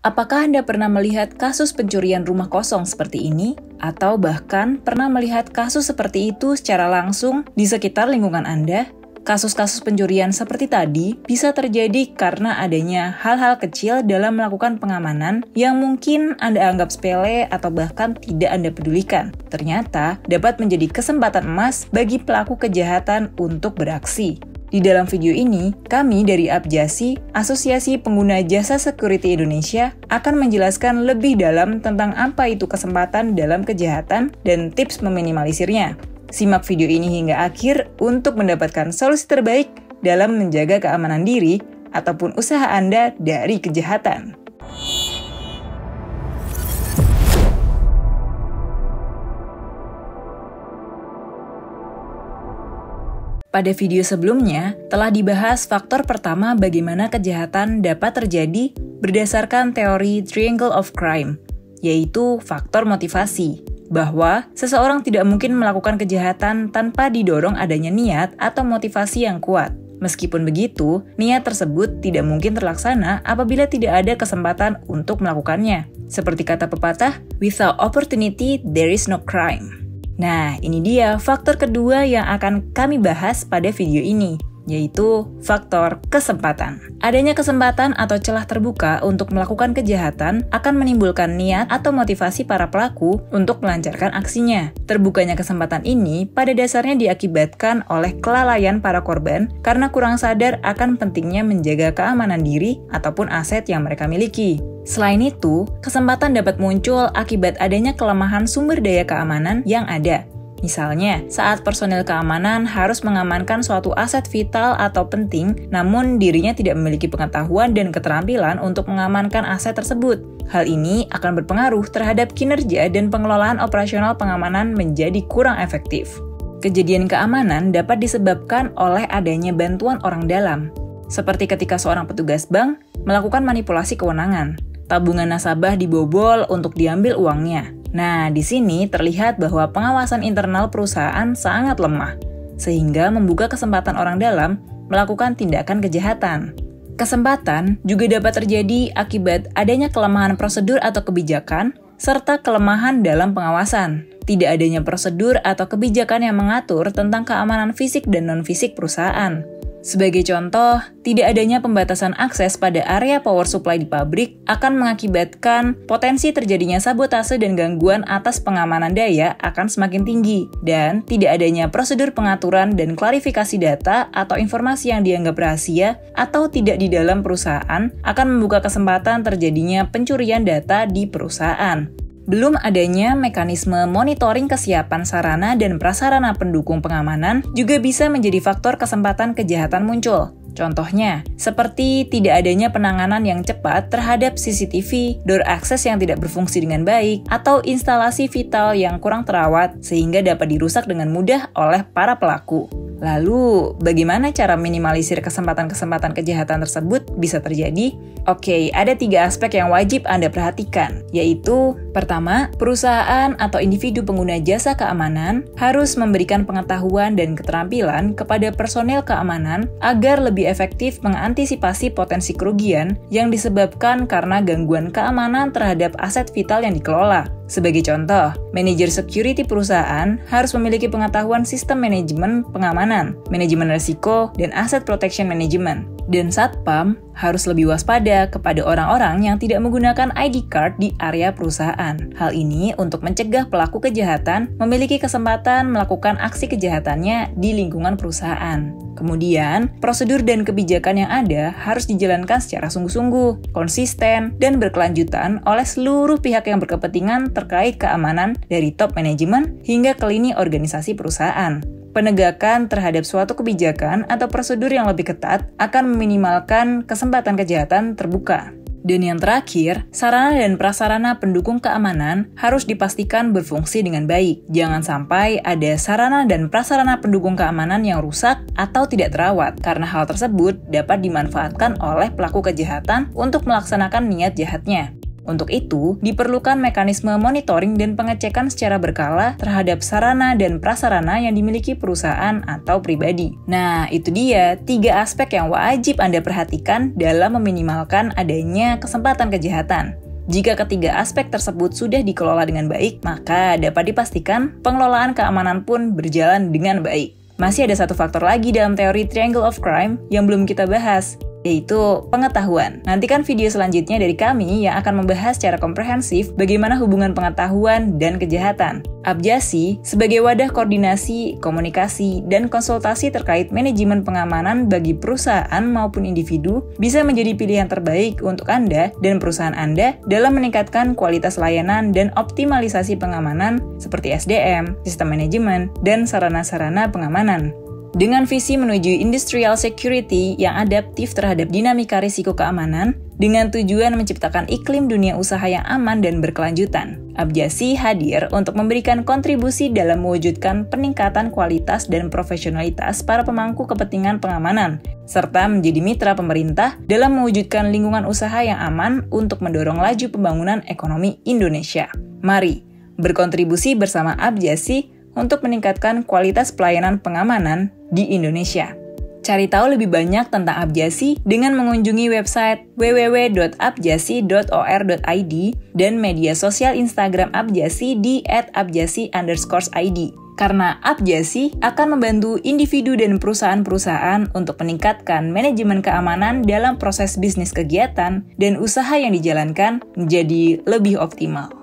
Apakah Anda pernah melihat kasus pencurian rumah kosong seperti ini? Atau bahkan pernah melihat kasus seperti itu secara langsung di sekitar lingkungan Anda? Kasus-kasus pencurian seperti tadi bisa terjadi karena adanya hal-hal kecil dalam melakukan pengamanan yang mungkin Anda anggap sepele atau bahkan tidak Anda pedulikan. Ternyata dapat menjadi kesempatan emas bagi pelaku kejahatan untuk beraksi. Di dalam video ini, kami dari Apjasi, Asosiasi Pengguna Jasa Security Indonesia, akan menjelaskan lebih dalam tentang apa itu kesempatan dalam kejahatan dan tips meminimalisirnya. Simak video ini hingga akhir untuk mendapatkan solusi terbaik dalam menjaga keamanan diri ataupun usaha Anda dari kejahatan. Pada video sebelumnya, telah dibahas faktor pertama bagaimana kejahatan dapat terjadi berdasarkan teori Triangle of Crime, yaitu faktor motivasi, bahwa seseorang tidak mungkin melakukan kejahatan tanpa didorong adanya niat atau motivasi yang kuat. Meskipun begitu, niat tersebut tidak mungkin terlaksana apabila tidak ada kesempatan untuk melakukannya. Seperti kata pepatah, without opportunity, there is no crime. Nah, ini dia faktor kedua yang akan kami bahas pada video ini, yaitu faktor kesempatan. Adanya kesempatan atau celah terbuka untuk melakukan kejahatan akan menimbulkan niat atau motivasi para pelaku untuk melancarkan aksinya. Terbukanya kesempatan ini pada dasarnya diakibatkan oleh kelalaian para korban karena kurang sadar akan pentingnya menjaga keamanan diri ataupun aset yang mereka miliki. Selain itu, kesempatan dapat muncul akibat adanya kelemahan sumber daya keamanan yang ada. Misalnya, saat personel keamanan harus mengamankan suatu aset vital atau penting, namun dirinya tidak memiliki pengetahuan dan keterampilan untuk mengamankan aset tersebut. Hal ini akan berpengaruh terhadap kinerja dan pengelolaan operasional pengamanan menjadi kurang efektif. Kejadian keamanan dapat disebabkan oleh adanya bantuan orang dalam, seperti ketika seorang petugas bank melakukan manipulasi kewenangan. Tabungan nasabah dibobol untuk diambil uangnya. Nah, di sini terlihat bahwa pengawasan internal perusahaan sangat lemah, sehingga membuka kesempatan orang dalam melakukan tindakan kejahatan. Kesempatan juga dapat terjadi akibat adanya kelemahan prosedur atau kebijakan, serta kelemahan dalam pengawasan. Tidak adanya prosedur atau kebijakan yang mengatur tentang keamanan fisik dan non-fisik perusahaan. Sebagai contoh, tidak adanya pembatasan akses pada area power supply di pabrik akan mengakibatkan potensi terjadinya sabotase dan gangguan atas pengamanan daya akan semakin tinggi, dan tidak adanya prosedur pengaturan dan klarifikasi data atau informasi yang dianggap rahasia atau tidak di dalam perusahaan akan membuka kesempatan terjadinya pencurian data di perusahaan. Belum adanya mekanisme monitoring kesiapan sarana dan prasarana pendukung pengamanan juga bisa menjadi faktor kesempatan kejahatan muncul. Contohnya, seperti tidak adanya penanganan yang cepat terhadap CCTV, door access yang tidak berfungsi dengan baik, atau instalasi vital yang kurang terawat sehingga dapat dirusak dengan mudah oleh para pelaku. Lalu, bagaimana cara minimalisir kesempatan-kesempatan kejahatan tersebut bisa terjadi? Oke, ada 3 aspek yang wajib Anda perhatikan, yaitu pertama, perusahaan atau individu pengguna jasa keamanan harus memberikan pengetahuan dan keterampilan kepada personel keamanan agar lebih efektif mengantisipasi potensi kerugian yang disebabkan karena gangguan keamanan terhadap aset vital yang dikelola. Sebagai contoh, manajer security perusahaan harus memiliki pengetahuan sistem manajemen pengamanan, manajemen risiko, dan asset protection management. Dan Satpam harus lebih waspada kepada orang-orang yang tidak menggunakan ID card di area perusahaan. Hal ini untuk mencegah pelaku kejahatan memiliki kesempatan melakukan aksi kejahatannya di lingkungan perusahaan. Kemudian, prosedur dan kebijakan yang ada harus dijalankan secara sungguh-sungguh, konsisten, dan berkelanjutan oleh seluruh pihak yang berkepentingan terkait keamanan dari top manajemen hingga ke lini organisasi perusahaan. Penegakan terhadap suatu kebijakan atau prosedur yang lebih ketat akan meminimalkan kesempatan kejahatan terbuka. Dan yang terakhir, sarana dan prasarana pendukung keamanan harus dipastikan berfungsi dengan baik. Jangan sampai ada sarana dan prasarana pendukung keamanan yang rusak atau tidak terawat, karena hal tersebut dapat dimanfaatkan oleh pelaku kejahatan untuk melaksanakan niat jahatnya. Untuk itu, diperlukan mekanisme monitoring dan pengecekan secara berkala terhadap sarana dan prasarana yang dimiliki perusahaan atau pribadi. Nah, itu dia 3 aspek yang wajib Anda perhatikan dalam meminimalkan adanya kesempatan kejahatan. Jika ketiga aspek tersebut sudah dikelola dengan baik, maka dapat dipastikan pengelolaan keamanan pun berjalan dengan baik. Masih ada satu faktor lagi dalam teori Triangle of Crime yang belum kita bahas, yaitu pengetahuan. Nantikan video selanjutnya dari kami yang akan membahas secara komprehensif bagaimana hubungan pengetahuan dan kejahatan. Abjasi sebagai wadah koordinasi, komunikasi, dan konsultasi terkait manajemen pengamanan bagi perusahaan maupun individu bisa menjadi pilihan terbaik untuk Anda dan perusahaan Anda dalam meningkatkan kualitas layanan dan optimalisasi pengamanan seperti SDM, sistem manajemen, dan sarana-sarana pengamanan. Dengan visi menuju industrial security yang adaptif terhadap dinamika risiko keamanan, dengan tujuan menciptakan iklim dunia usaha yang aman dan berkelanjutan, Abjasi hadir untuk memberikan kontribusi dalam mewujudkan peningkatan kualitas dan profesionalitas para pemangku kepentingan pengamanan, serta menjadi mitra pemerintah dalam mewujudkan lingkungan usaha yang aman untuk mendorong laju pembangunan ekonomi Indonesia. Mari berkontribusi bersama Abjasi untuk meningkatkan kualitas pelayanan pengamanan di Indonesia. Cari tahu lebih banyak tentang Abjasi dengan mengunjungi website www.abjasi.or.id dan media sosial Instagram Abjasi di @abjasi_id. Karena Abjasi akan membantu individu dan perusahaan-perusahaan untuk meningkatkan manajemen keamanan dalam proses bisnis kegiatan dan usaha yang dijalankan menjadi lebih optimal.